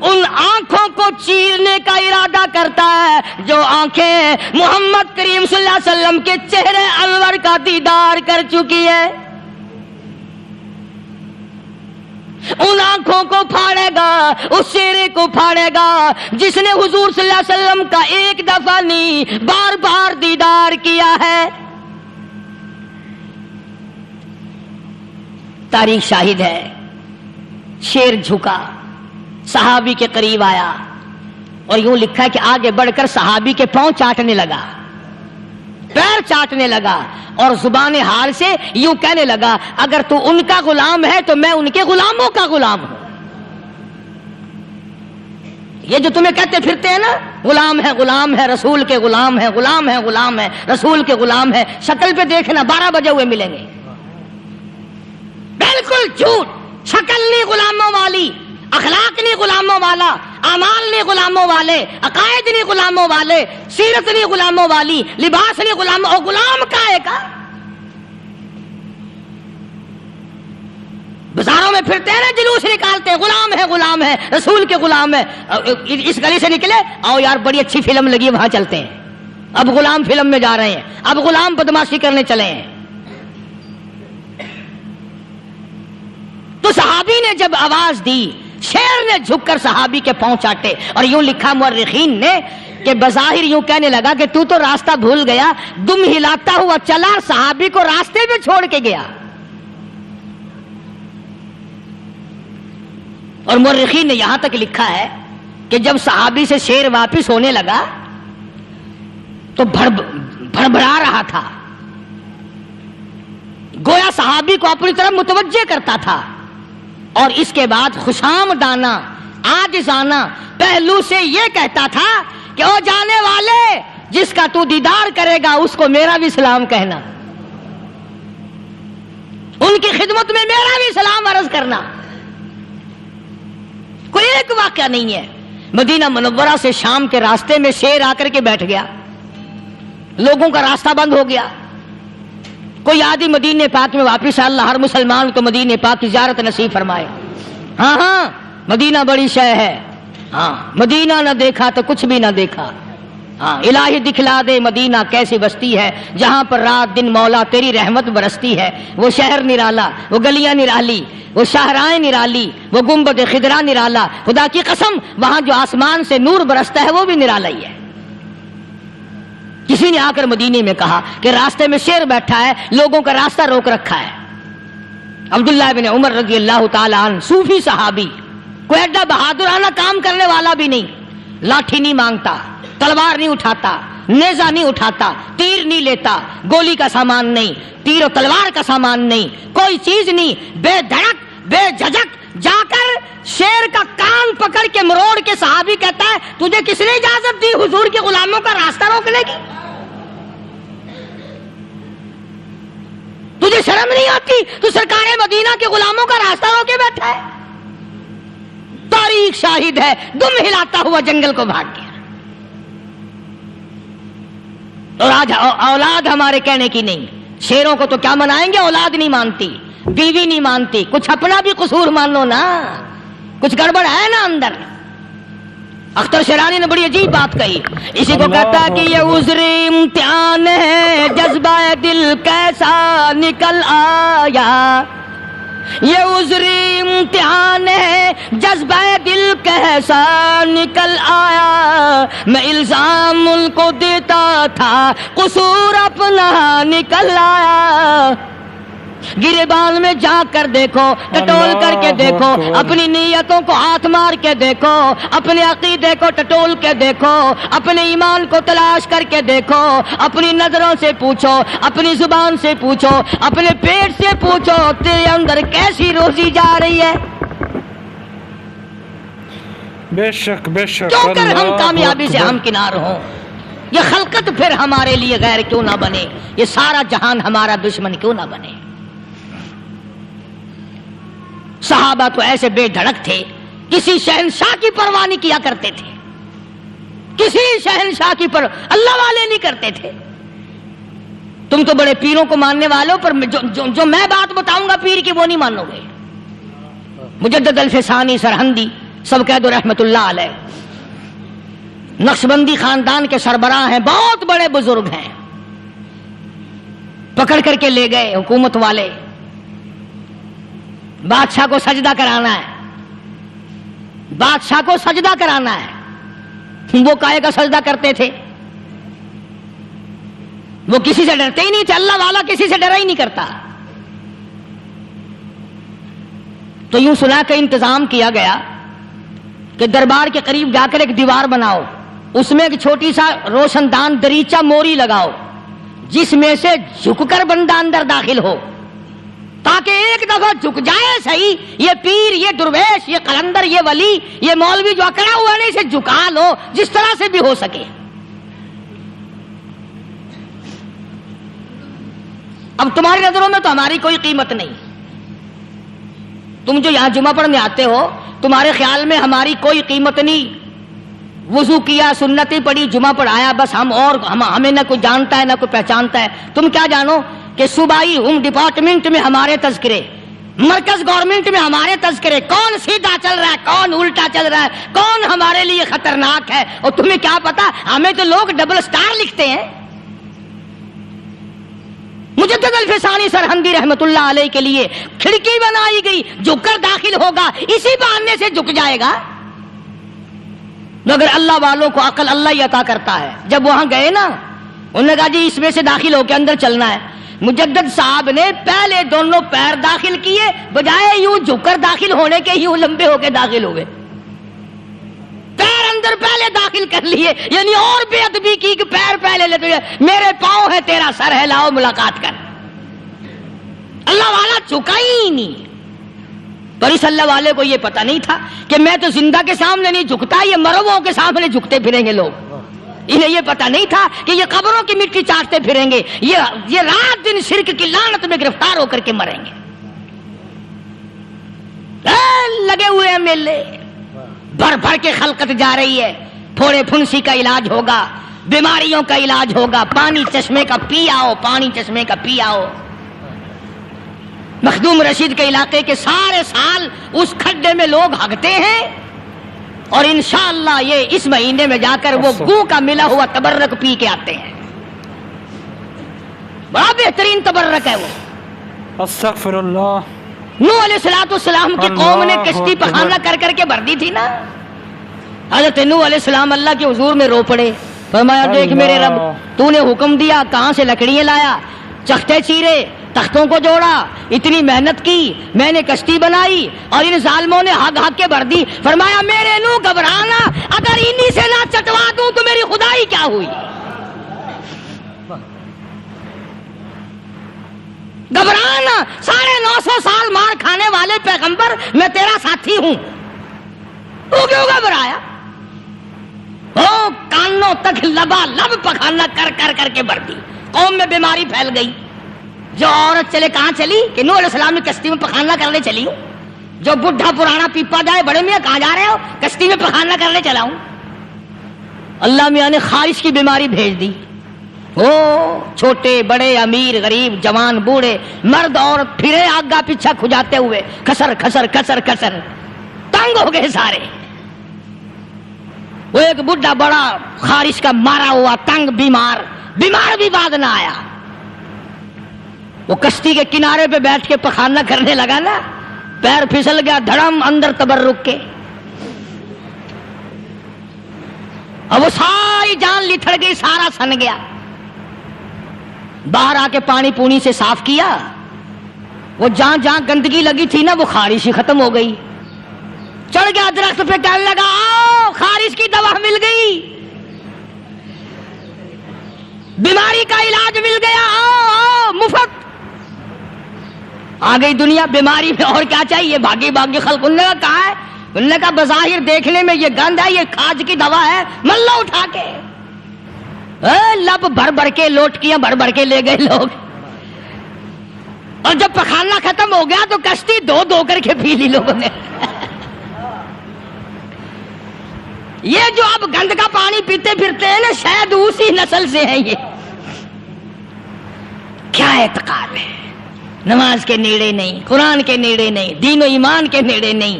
ان آنکھوں کو چیرنے کا ارادہ کرتا ہے جو آنکھیں محمد کریم صلی اللہ علیہ وسلم کے چہرے انور کا دیدار کر چکی ہے؟ ان آنکھوں کو پھاڑے گا، اس چہرے کو پھاڑے گا جس نے حضور صلی اللہ علیہ وسلم کا ایک دفعہ نہیں بار بار دیدار کیا ہے۔ تاریخ شاہد ہے، شیر جھکا، صحابی کے قریب آیا، اور یوں لکھا ہے کہ آگے بڑھ کر صحابی کے پاؤں چاٹنے لگا، پیر چاٹنے لگا، اور زبان حال سے یوں کہنے لگا، اگر تو ان کا غلام ہے تو میں ان کے غلاموں کا غلام ہوں۔ یہ جو تمہیں کہتے پھرتے ہیں نا، غلام ہے رسول کے غلام ہے، غلام ہے رسول کے غلام ہے، شکل پہ دیکھنا 12 بجے ہوئے ملیں گے۔ بالکل جھوٹ، شکل نہیں غلاموں والی، اخلاق نہیں غلاموں والا، اعمال نہیں غلاموں والے، عقائد نہیں غلاموں والے، سیرت نہیں غلاموں والی، لباس نہیں غلاموں، اور غلام کا ہے کا؟ بازاروں میں پھرتے ہیں نا، جلوس نکالتے ہیں، غلام ہے رسول کے غلام ہے۔ اس گلی سے نکلے، آؤ یار بڑی اچھی فلم لگی ہے، وہاں چلتے ہیں۔ اب غلام فلم میں جا رہے ہیں، اب غلام بدماشی کرنے چلے ہیں۔ تو صحابی نے جب آواز دی، شیر نے جھک کر صحابی کے پاؤں چاٹے، اور یوں لکھا مورخین نے کہ بظاہر یوں کہنے لگا کہ تو راستہ بھول گیا، دم ہلاتا ہوا چلا، صحابی کو راستے میں چھوڑ کے گیا۔ اور مورخین نے یہاں تک لکھا ہے کہ جب صحابی سے شیر واپس ہونے لگا تو بھڑبڑا رہا تھا، گویا صحابی کو اپنی طرف متوجہ کرتا تھا، اور اس کے بعد خوشامدانہ عاجزانہ پہلو سے یہ کہتا تھا کہ او جانے والے، جس کا تو دیدار کرے گا اس کو میرا بھی سلام کہنا، ان کی خدمت میں میرا بھی سلام عرض کرنا۔ کوئی ایک واقعہ نہیں ہے۔ مدینہ منورہ سے شام کے راستے میں شیر آ کر کے بیٹھ گیا، لوگوں کا راستہ بند ہو گیا، کوئی آدمی مدینے پاک میں واپس آ، اللہ ہر مسلمان کو مدینے پاک کی زیارت نصیب فرمائے۔ ہاں مدینہ بڑی شے ہے، ہاں مدینہ نہ دیکھا تو کچھ بھی نہ دیکھا، ہاں الہی دکھلا دے مدینہ کیسی بستی ہے جہاں پر رات دن مولا تیری رحمت برستی ہے. وہ شہر نرالا، وہ گلیاں نرالی، وہ شاہراہیں نرالی، وہ گنبد خضرا نرالا. خدا کی قسم وہاں جو آسمان سے نور برستا ہے وہ بھی نرالا ہی ہے. کسی نے آ کر مدینے میں کہا کہ راستے میں شیر بیٹھا ہے، لوگوں کا راستہ روک رکھا ہے. عبداللہ بن عمر رضی اللہ تعالی عنہ صوفی صحابی، کوئی ایڈا بہادرانہ کام کرنے والا بھی نہیں، لاٹھی نہیں مانگتا، تلوار نہیں اٹھاتا، نیزہ نہیں اٹھاتا، تیر نہیں لیتا، گولی کا سامان نہیں، تیر و تلوار کا سامان نہیں، کوئی چیز نہیں، بے دھڑک بے جھجک جا کر شیر کا کان پکڑ کے مروڑ کے صحابی کہتا ہے تجھے کس نے اجازت دی حضور کے غلاموں کا راستہ روکنے کی؟ تجھے شرم نہیں آتی؟ تو سرکار مدینہ کے غلاموں کا راستہ روکے بیٹھا ہے. تاریخ شاہد ہے، دم ہلاتا ہوا جنگل کو بھاگ گیا. اور آج اولاد ہمارے کہنے کی نہیں. شیروں کو تو کیا منائیں گے، اولاد نہیں مانتی، بیوی نہیں مانتی. کچھ اپنا بھی قصور مان لو نا، کچھ گڑبڑ ہے نا اندر. اختر شیرانی نے بڑی عجیب بات کہی، اسی کو کہتا ہے کہ یہ عذر امتحان ہے، جذبہ دل کیسا نکل آیا. یہ عذر امتحان ہے، جذبہ دل کیسا نکل آیا. میں الزام ان کو دیتا تھا، قصور اپنا نکل آیا. گریبان میں جا کر دیکھو، ٹٹول کر کے دیکھو، اپنی نیتوں کو ہاتھ مار کے دیکھو، اپنے عقیدے کو ٹٹول کے دیکھو، اپنے ایمان کو تلاش کر کے دیکھو، اپنی نظروں سے پوچھو، اپنی زبان سے پوچھو، اپنے پیٹ سے پوچھو تیرے اندر کیسی روزی جا رہی ہے. بے شک بے شک. کیوں کر ہم کامیابی سے ہمکنار ہوں؟ یہ خلقت پھر ہمارے لیے غیر کیوں نہ بنے؟ یہ سارا جہان ہمارا دشمن کیوں نہ بنے؟ صحابہ تو ایسے بے دھڑک تھے، کسی شہنشاہ کی پرواہ نہیں کیا کرتے تھے، کسی شہنشاہ کی اللہ والے نہیں کرتے تھے. تم تو بڑے پیروں کو ماننے والوں، پر جو میں بات بتاؤں گا پیر کی وہ نہیں مانو گے. مجدد الفسانی سرہندی سب کہہ دو رحمت اللہ علیہ، نقشبندی خاندان کے سربراہ ہیں، بہت بڑے بزرگ ہیں. پکڑ کر کے لے گئے حکومت والے، بادشاہ کو سجدہ کرانا ہے، بادشاہ کو سجدہ کرانا ہے. وہ کائے کا سجدہ کرتے تھے؟ وہ کسی سے ڈرتے ہی نہیں تھے، اللہ والا کسی سے ڈرا ہی نہیں کرتا. تو یوں سنا کہ انتظام کیا گیا کہ دربار کے قریب جا کر ایک دیوار بناؤ، اس میں ایک چھوٹی سا روشن دان دریچہ موری لگاؤ، جس میں سے جھک کر بندہ اندر داخل ہو، تاکہ ایک دفعہ جھک جائے صحیح. یہ پیر، یہ درویش، یہ قلندر، یہ ولی، یہ مولوی جو اکڑا ہوا نہیں، اسے جھکا لو جس طرح سے بھی ہو سکے. اب تمہاری نظروں میں تو ہماری کوئی قیمت نہیں. تم جو یہاں جمعہ پڑھنے آتے ہو، تمہارے خیال میں ہماری کوئی قیمت نہیں. وضو کیا، سنتیں پڑھی، جمعہ پڑھایا، بس ہمیں نہ کوئی جانتا ہے نہ کوئی پہچانتا ہے. تم کیا جانو کہ صوبائی ہوم ڈپارٹمنٹ میں ہمارے تذکرے، مرکز گورنمنٹ میں ہمارے تذکرے، کون سیدھا چل رہا ہے، کون الٹا چل رہا ہے، کون ہمارے لیے خطرناک ہے. اور تمہیں کیا پتا، ہمیں تو لوگ ڈبل سٹار لکھتے ہیں. مجدد الفسانی سرہندی رحمت اللہ علیہ کے لیے کھڑکی بنائی گئی، جھک کر داخل ہوگا، اسی بہانے سے جھک جائے گا. مگر اللہ والوں کو عقل اللہ ہی عطا کرتا ہے. جب وہاں گئے نا، انہوں نے کہا جی اس میں سے داخل ہو کے اندر چلنا ہے. مجدد صاحب نے پہلے دونوں پیر داخل کیے، بجائے یوں جھک کر داخل ہونے کے یوں لمبے ہو کے داخل ہوئے. پیر اندر پہلے داخل کر لیے، یعنی اور بے ادبی کی کہ پیر پہلے لیتے، میرے پاؤں ہے تیرا سر ہے، لاؤ ملاقات کر. اللہ والا جھکا ہی نہیں. پر اس اللہ والے کو یہ پتا نہیں تھا کہ میں تو زندہ کے سامنے نہیں جھکتا، یہ مرووں کے سامنے جھکتے پھریں گے لوگ. انہیں یہ پتا نہیں تھا کہ یہ قبروں کی مٹی چاٹتے پھریں گے، یہ رات دن شرک کی لعنت میں گرفتار ہو کر کے مریں گے. لگے ہوئے ہیں میلے، بھر بھر کے خلقت جا رہی ہے. پھوڑے پھنسی کا علاج ہوگا، بیماریوں کا علاج ہوگا، پانی چشمے کا پی آؤ، پانی چشمے کا پی آؤ. مخدوم رشید کے علاقے کے سارے سال اس کھڈے میں لوگ ہگتے ہیں، اور انشاءاللہ یہ اس مہینے میں جا کر وہ گو کا ملا ہوا تبرک پی کے آتے ہیں. بڑا بہترین تبرک ہے وہ. استغفر اللہ. نوح علیہ السلام کی قوم نے کشتی پخانہ کر کر کے بھر دی تھی نا. حضرت نوح علیہ السلام اللہ کے حضور میں رو پڑے. فرمایا دیکھ میرے رب، تو نے حکم دیا، کہاں سے لکڑیاں لایا، چختے چیرے، تختوں کو جوڑا، اتنی محنت کی، میں نے کشتی بنائی اور ان ظالموں نے ہگ ہگ کے بھر دی. فرمایا میرے نوح گھبرانا، اگر انہی سے نہ چٹوا دوں تو میری خدائی کیا ہوئی. گھبرانا، 950 سال مار کھانے والے پیغمبر، میں تیرا ساتھی ہوں، تو کیوں گھبرایا. وہ کانوں تک لبا لب پخانا کر کر کر کے بھر دی. قوم میں بیماری پھیل گئی. جو عورت چلے کہاں چلی کہ نوح علیہ السلام نے کشتی میں پخانا کرنے چلی ہوں. جو بڈھا پرانا پیپا جائے، بڑے میاں کہاں جا رہے ہو؟ کشتی میں پخانا کرنے چلا ہوں. اللہ میاں نے خارش کی بیماری بھیج دی. وہ چھوٹے بڑے، امیر غریب، جوان بوڑھے، مرد عورت پھرے آگا پیچھا کھجاتے ہوئے، کسر کسر کسر کسر، تنگ ہو گئے سارے. وہ ایک بڈھا بڑا خارش کا مارا ہوا تنگ بیمار بھی بعد نہ آیا. وہ کشتی کے کنارے پہ بیٹھ کے پخانہ کرنے لگا نا، پیر پھسل گیا، دھڑم اندر تبرک کے. اب وہ ساری جان لتھڑ گئی، سارا سن گیا. باہر آ کے پانی پونی سے صاف کیا. وہ جہاں جہاں گندگی لگی تھی نا، وہ خارش ہی ختم ہو گئی. چڑھ گیا درخت پہ، کہنے لگا آؤ خارش کی دوا مل گئی، بیماری کا علاج مل گیا، آؤ آؤ مفت. آ گئی دنیا بیماری میں، اور کیا چاہیے. بھاگی بھاگی خلق. انہوں نے کہا کہاں ہے؟ انہوں نے کہا بظاہر دیکھنے میں یہ گند ہے، یہ کھاج کی دوا ہے، ملو اٹھا کے. لب بھر بھر کے، لوٹکیاں بھر بھر کے لے گئے لوگ. اور جب پخانا ختم ہو گیا تو کشتی دو دو کر کے پی لی لوگوں نے. یہ جو اب گند کا پانی پیتے پھرتے ہیں نا، شاید اسی نسل سے ہیں. یہ کیا اعتقاد ہے؟ نماز کے نیڑے نہیں، قرآن کے نیڑے نہیں، دین و ایمان کے نیڑے نہیں.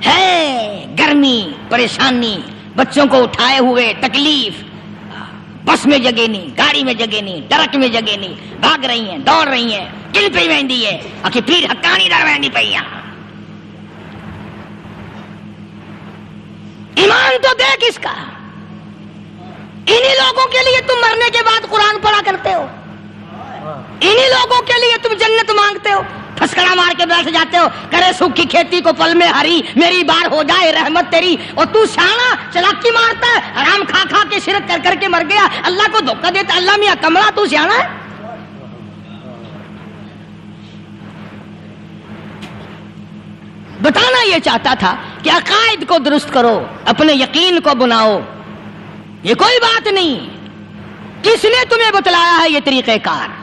ہے گرمی، پریشانی، بچوں کو اٹھائے ہوئے تکلیف، بس میں جگہ نہیں، گاڑی میں جگہ نہیں، ٹرک میں جگہ نہیں، بھاگ رہی ہیں، دوڑ رہی ہیں. کن پہ ویندی ہے اکی پیر حقانی در ویندی پئی. ایمان تو دیکھ اس کا. انہی لوگوں کے لیے تم مرنے کے بعد قرآن پڑھا کرتے ہو، انہی لوگوں کے لیے تم جنت مانگتے ہو. پھسکڑا مار کے بیٹھ جاتے ہو، کرے سوکھی کھیتی کو پل میں ہری، میری بار ہو جائے رحمت تیری. اور تو سیانا چلاکی مارتا ہے، حرام کھا کھا کے شرک کر کر کے مر گیا، اللہ کو دھوکہ دیتا. اللہ میاں کملا تو سیانا ہے. بتانا یہ چاہتا تھا کہ عقائد کو درست کرو، اپنے یقین کو بناؤ. یہ کوئی بات نہیں. کس نے تمہیں بتلایا ہے یہ طریقہ کار؟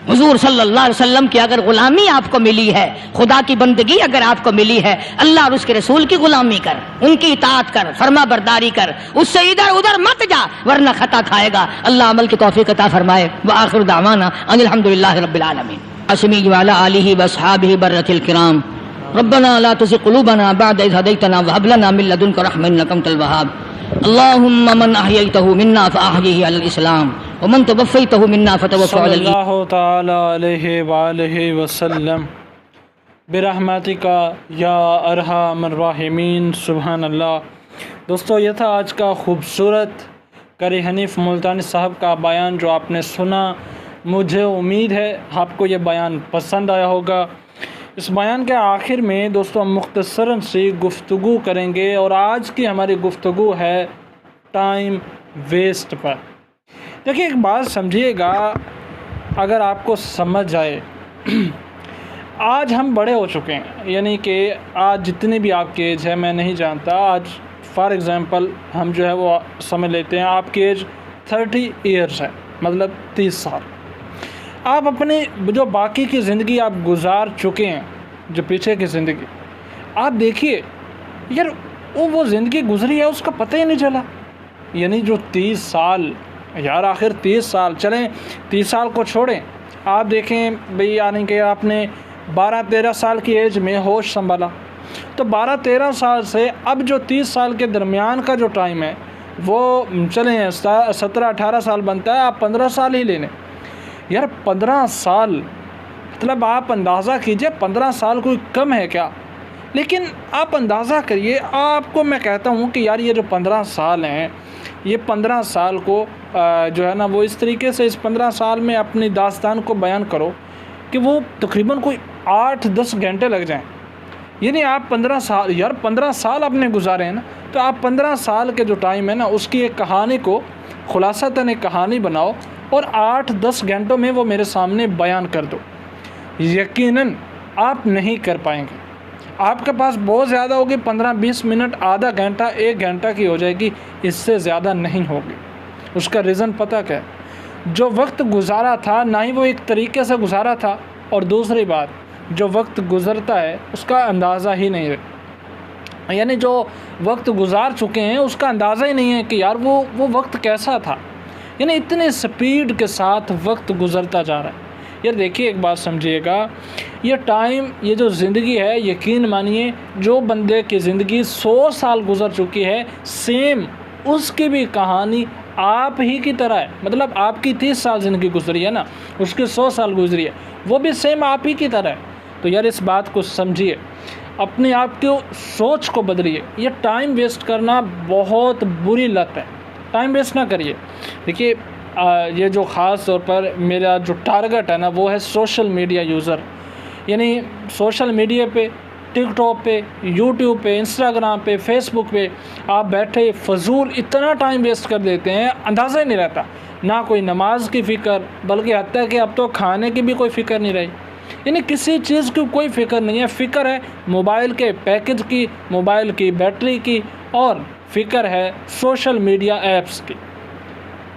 حضور صلی اللہ علیہ وسلم کی اگر غلامی آپ کو ملی ہے، خدا کی بندگی اگر آپ کو ملی ہے، اللہ اور اس کے رسول کی غلامی کر، ان کی اطاعت کر، فرما برداری کر، اس سے ادھر ادھر مت جا ورنہ خطا کھائے گا. اللہ عمل کی توفیق عطا فرمائے. وآخر دعوانا ان الحمدللہ رب العالمین. اسمی وعلی آلہ واصحابہ برۃ الکرام. ربنا لا تزغ قلوبنا بعد إذ هديتنا وهب لنا من لدنك رحمة إنك أنت الوهاب. اللهم من أحييته منا فأحيه على الإسلام ومن توفيته منا فتوفه على الإيمان. صلی اللہ تعالی علیہ وآلہ وسلم برحمتک یا ارحم الراحمین. سبحان اللہ. دوستو یہ تھا آج کا خوبصورت قاری حنیف ملتانی صاحب کا بیان جو آپ نے سنا. مجھے امید ہے آپ کو یہ بیان پسند آیا ہوگا. اس بیان کے آخر میں دوستو ہم مختصراً سی گفتگو کریں گے، اور آج کی ہماری گفتگو ہے ٹائم ویسٹ پر. دیکھیں ایک بات سمجھیے گا، اگر آپ کو سمجھ آئے، آج ہم بڑے ہو چکے ہیں، یعنی کہ آج جتنی بھی آپ کی ایج ہے میں نہیں جانتا. آج فار ایگزامپل ہم جو ہے وہ سمجھ لیتے ہیں آپ کی ایج 30 ایئرس ہے، مطلب 30 سال. آپ اپنی جو باقی کی زندگی آپ گزار چکے ہیں، جو پیچھے کی زندگی، آپ دیکھیے یار وہ زندگی گزری ہے اس کا پتہ ہی نہیں چلا. یعنی جو 30 سال، یار آخر 30 سال، چلیں 30 سال کو چھوڑیں، آپ دیکھیں بھئی، یعنی کہ آپ نے 12-13 سال کی ایج میں ہوش سنبھالا، تو 12-13 سال سے اب جو 30 سال کے درمیان کا جو ٹائم ہے وہ چلیں 17-18 سال بنتا ہے، آپ 15 سال ہی لے لیں یار۔ 15 سال مطلب آپ اندازہ کیجئے 15 سال کوئی کم ہے کیا؟ لیکن آپ اندازہ کریے، آپ کو میں کہتا ہوں کہ یار یہ جو 15 سال ہیں، یہ 15 سال کو جو ہے نا وہ اس طریقے سے اس 15 سال میں اپنی داستان کو بیان کرو کہ وہ تقریباً کوئی 8-10 گھنٹے لگ جائیں۔ یعنی آپ 15 سال، یار 15 سال آپ نے گزارے ہیں نا، تو آپ 15 سال کے جو ٹائم ہے نا اس کی ایک کہانی کو خلاصتاً ایک کہانی بناؤ اور 8-10 گھنٹوں میں وہ میرے سامنے بیان کر دو۔ یقیناً آپ نہیں کر پائیں گے، آپ کے پاس بہت زیادہ ہوگی 15-20 منٹ، آدھا گھنٹہ 1 گھنٹہ کی ہو جائے گی، اس سے زیادہ نہیں ہوگی۔ اس کا ریزن پتہ کیا ہے؟ جو وقت گزارا تھا نہ ہی وہ ایک طریقے سے گزارا تھا، اور دوسری بات جو وقت گزرتا ہے اس کا اندازہ ہی نہیں ہے، یعنی جو وقت گزار چکے ہیں اس کا اندازہ ہی نہیں ہے کہ یار وہ وقت کیسا تھا، یعنی اتنے سپیڈ کے ساتھ وقت گزرتا جا رہا ہے۔ یار دیکھیے ایک بات سمجھیے گا، یہ ٹائم، یہ جو زندگی ہے، یقین مانیے جو بندے کی زندگی 100 سال گزر چکی ہے، سیم اس کی بھی کہانی آپ ہی کی طرح ہے۔ مطلب آپ کی 30 سال زندگی گزری ہے نا، اس کی 100 سال گزری ہے، وہ بھی سیم آپ ہی کی طرح ہے۔ تو یار اس بات کو سمجھیے، اپنے آپ کی سوچ کو بدلیے۔ یہ ٹائم ویسٹ کرنا بہت بری لت ہے، ٹائم ویسٹ نہ کریے۔ دیکھیے یہ جو خاص طور پر میرا جو ٹارگٹ ہے نا وہ ہے سوشل میڈیا یوزر، یعنی سوشل میڈیا پہ، ٹک ٹاک پہ، یوٹیوب پہ، انسٹاگرام پہ، فیس بک پہ آپ بیٹھے فضول اتنا ٹائم ویسٹ کر دیتے ہیں، اندازہ ہی نہیں رہتا، نہ کوئی نماز کی فکر، بلکہ حتیٰ کہ اب تو کھانے کی بھی کوئی فکر نہیں رہی، یعنی کسی چیز کی کوئی فکر نہیں ہے۔ فکر ہے موبائل کے پیکج کی، موبائل کی بیٹری کی، اور فکر ہے سوشل میڈیا ایپس کی۔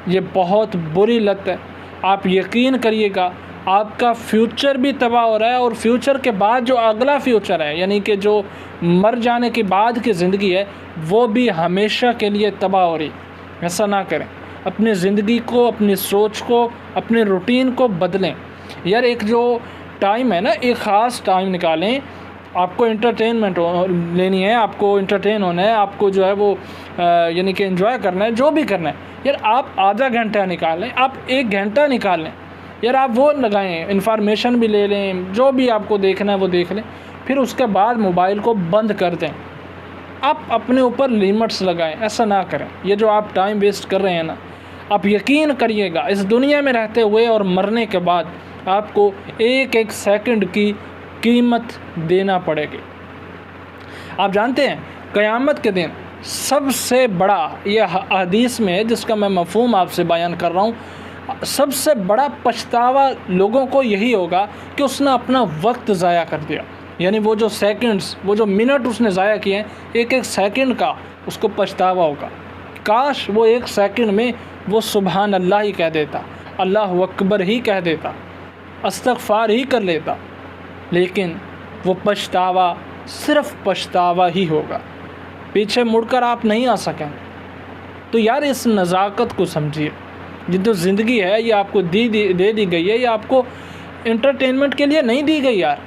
یہ بہت بری لت ہے، آپ یقین کریے گا آپ کا فیوچر بھی تباہ ہو رہا ہے، اور فیوچر کے بعد جو اگلا فیوچر ہے، یعنی کہ جو مر جانے کے بعد کی زندگی ہے، وہ بھی ہمیشہ کے لیے تباہ ہو رہی۔ ایسا نہ کریں، اپنی زندگی کو، اپنی سوچ کو، اپنے روٹین کو بدلیں۔ یار ایک جو ٹائم ہے نا، ایک خاص ٹائم نکالیں، آپ کو انٹرٹینمنٹ لینی ہے، آپ کو انٹرٹین ہونا ہے، آپ کو جو ہے وہ یعنی کہ انجوائے کرنا ہے، جو بھی کرنا ہے، یار آپ آدھا گھنٹہ نکالیں، آپ 1 گھنٹہ نکال لیں، یار آپ وہ لگائیں، انفارمیشن بھی لے لیں، جو بھی آپ کو دیکھنا ہے وہ دیکھ لیں، پھر اس کے بعد موبائل کو بند کر دیں۔ آپ اپنے اوپر لیمٹس لگائیں، ایسا نہ کریں۔ یہ جو آپ ٹائم ویسٹ کر رہے ہیں نا، آپ یقین کریے گا اس دنیا میں رہتے ہوئے اور مرنے کے بعد آپ کو 1-1 سیکنڈ کی قیمت دینا پڑے گی۔ آپ جانتے ہیں قیامت کے دن سب سے بڑا، یہ حدیث میں ہے جس کا میں مفہوم آپ سے بیان کر رہا ہوں، سب سے بڑا پچھتاوا لوگوں کو یہی ہوگا کہ اس نے اپنا وقت ضائع کر دیا، یعنی وہ جو سیکنڈز، وہ جو منٹ اس نے ضائع کیے ہیں، 1-1 سیکنڈ کا اس کو پچھتاوا ہوگا۔ کاش وہ 1 سیکنڈ میں وہ سبحان اللہ ہی کہہ دیتا، اللہ اکبر ہی کہہ دیتا، استغفار ہی کر لیتا، لیکن وہ پچھتاوا صرف پچھتاوا ہی ہوگا، پیچھے مڑ کر آپ نہیں آ سکیں۔ تو یار اس نزاکت کو سمجھیے، یہ جو زندگی ہے یہ آپ کو دے دی گئی ہے، یہ آپ کو انٹرٹینمنٹ کے لیے نہیں دی گئی یار۔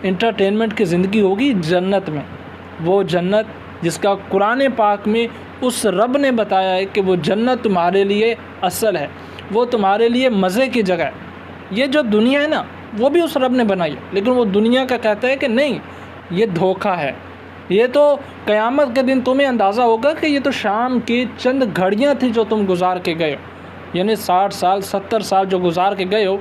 انٹرٹینمنٹ کی زندگی ہوگی جنت میں، وہ جنت جس کا قرآن پاک میں اس رب نے بتایا ہے کہ وہ جنت تمہارے لیے اصل ہے، وہ تمہارے لیے مزے کی جگہ ہے۔ یہ جو دنیا ہے نا وہ بھی اس رب نے بنائی ہے، لیکن وہ دنیا کا کہتا ہے کہ نہیں، یہ دھوکہ ہے۔ یہ تو قیامت کے دن تمہیں اندازہ ہوگا کہ یہ تو شام کی چند گھڑیاں تھیں جو تم گزار کے گئے ہو، یعنی 60 سال 70 سال جو گزار کے گئے ہو،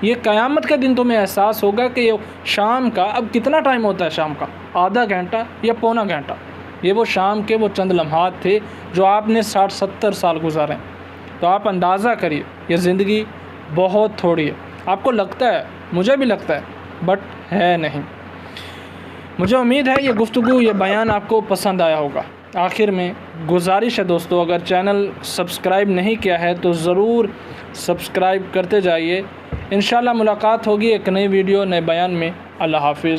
یہ قیامت کے دن تمہیں احساس ہوگا کہ یہ شام کا، اب کتنا ٹائم ہوتا ہے شام کا، آدھا گھنٹہ یا پونا گھنٹہ، یہ وہ شام کے وہ چند لمحات تھے جو آپ نے 60-70 سال گزارے ہیں۔ تو آپ اندازہ کریے یہ زندگی بہت تھوڑی ہے۔ آپ کو لگتا ہے، مجھے بھی لگتا ہے، بٹ ہے نہیں۔ مجھے امید ہے یہ گفتگو، یہ بیان آپ کو پسند آیا ہوگا۔ آخر میں گزارش ہے دوستو، اگر چینل سبسکرائب نہیں کیا ہے تو ضرور سبسکرائب کرتے جائیے۔ انشاءاللہ ملاقات ہوگی ایک نئی ویڈیو، نئے بیان میں۔ اللہ حافظ۔